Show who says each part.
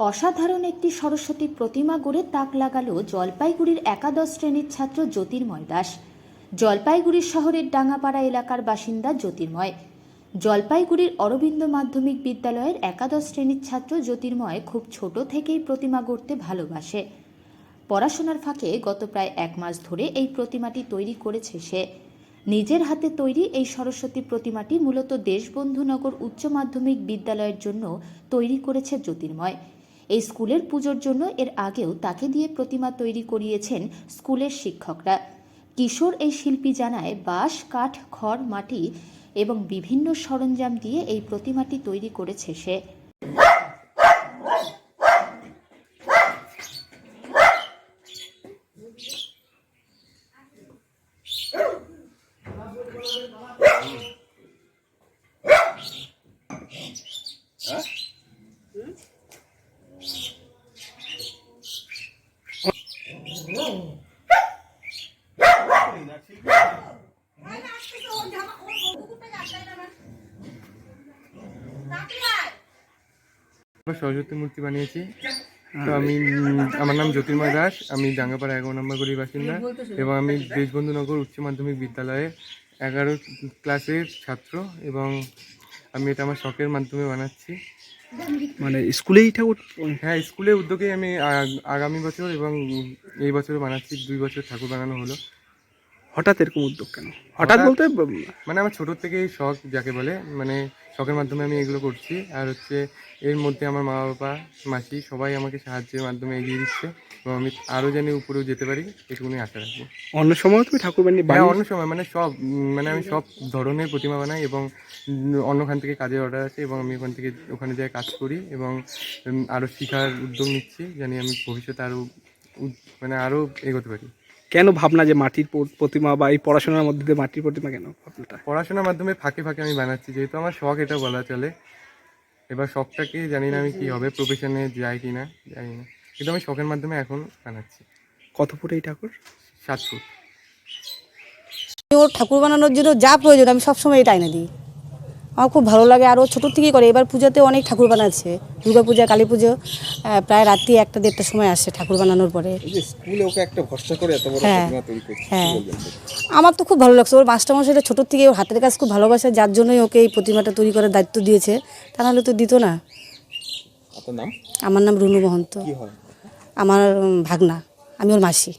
Speaker 1: অসাধারণ একটি সরস্বতী প্রতিমা গড়ে তাক লাগালো জলপাইগুড়ির একাদশ শ্রেণীর ছাত্র জ্যোতির্ময় দাস। জলপাইগুড়ি শহরের ডাঙ্গাপাড়া এলাকার বাসিন্দা জ্যোতির্ময় জলপাইগুড়ির অরবিন্দ মাধ্যমিক বিদ্যালয়ের একাদশ শ্রেণীর ছাত্র জ্যোতির্ময় খুব ছোট থেকেই প্রতিমা গড়তে ভালোবাসে। পড়াশোনার ফাঁকে গত প্রায় 1 মাস ধরে এই প্রতিমাটি তৈরি করেছে সে। নিজের হাতে তৈরি এই সরস্বতী প্রতিমাটি মূলত দেশবন্ধুনগর উচ্চ মাধ্যমিক বিদ্যালয়ের জন্য তৈরি করেছে জ্যোতির্ময়। এই স্কুলের পুজোর জন্য এর আগেও তাকে দিয়ে প্রতিমা তৈরি করিয়েছেন স্কুলের শিক্ষকরা। কিশোর এই শিল্পী জানায়, বাঁশ, কাঠ, খড়, মাটি এবং বিভিন্ন সরঞ্জাম দিয়ে এই প্রতিমাটি তৈরি করেছে সে।
Speaker 2: সরস্বতী মূর্তি বানিয়েছি। তো আমার নাম জ্যোতির্ময় দাস, আমি ডাঙ্গাপাড়া 11 নম্বর গলির বাসিন্দা এবং আমি দেশবন্ধুনগর উচ্চ মাধ্যমিক বিদ্যালয়ে 11 ক্লাসের ছাত্র এবং আমি এটা আমার শখের মাধ্যমে বানাচ্ছি।
Speaker 3: মানে স্কুলেই ঠাকুর?
Speaker 2: হ্যাঁ, স্কুলের উদ্যোগে আমি আগামী বছর এবং এই বছরও বানাচ্ছি। 2 বছর ঠাকুর বানানো হলো।
Speaker 3: হঠাৎ এরকম উদ্যোগ কেন? হঠাৎ বলতে
Speaker 2: মানে আমার ছোটোর থেকেই শখ, যাকে বলে, মানে শখের মাধ্যমে আমি এগুলো করছি। আর হচ্ছে এর মধ্যে আমার মা বাবা, মাসি সবাই আমাকে সাহায্যের মাধ্যমে এগিয়ে দিচ্ছে এবং আমি আরও যেন উপরেও যেতে পারি এটুকুনি আশা রাখবো।
Speaker 3: অন্য সময় তুমি ঠাকুর বানিয়ে?
Speaker 2: অন্য সময় মানে আমি সব ধরনের প্রতিমা বানাই এবং অন্যখান থেকে কাজের অর্ডার আছে এবং আমি ওখানে যাই কাজ করি এবং আরও শেখার উদ্যোগ নিচ্ছি, জানি আমি ভবিষ্যতে আরও এগোতে পারি।
Speaker 3: কেন ভাবনা যে মাটির প্রতিমা বা এই পড়াশোনার মধ্যে দিয়ে মাটির প্রতিমা কেন ভাবনাটা?
Speaker 2: পড়াশোনার মাধ্যমে ফাঁকে ফাঁকে আমি বানাচ্ছি, যেহেতু আমার শখ, এটা বলা চলে। এবার শখটাকে জানি না আমি কি হবে, প্রফেশনে যাই কি না জানি না, কিন্তু আমি শখের মাধ্যমে এখন বানাচ্ছি।
Speaker 3: কত ফুট এই ঠাকুর?
Speaker 2: 7 ফুট।
Speaker 4: ওর ঠাকুর বানানোর জন্য যা প্রয়োজন আমি সবসময় এটা এনে দিই। আমার খুব ভালো লাগে। আর ও ছোটোর থেকেই করে। এবার পুজোতে অনেক ঠাকুর বানাচ্ছে, দুর্গা পূজা, কালী পুজো, প্রায় রাত্রি 1টা-1:30টার সময় আসে ঠাকুর বানানোর পরে। হ্যাঁ হ্যাঁ, আমার তো খুব ভালো লাগছে। ওর মাস্টারমশাইটা ছোটোর থেকে ওর হাতের কাজ খুব ভালোবাসে, যার জন্যই ওকে এই প্রতিমাটা তৈরি করার দায়িত্ব দিয়েছে। তা নাহলে তো দিত না। আমার নাম রুনু মহন্ত। আমার ভাগনা, আমি ওর মাসি।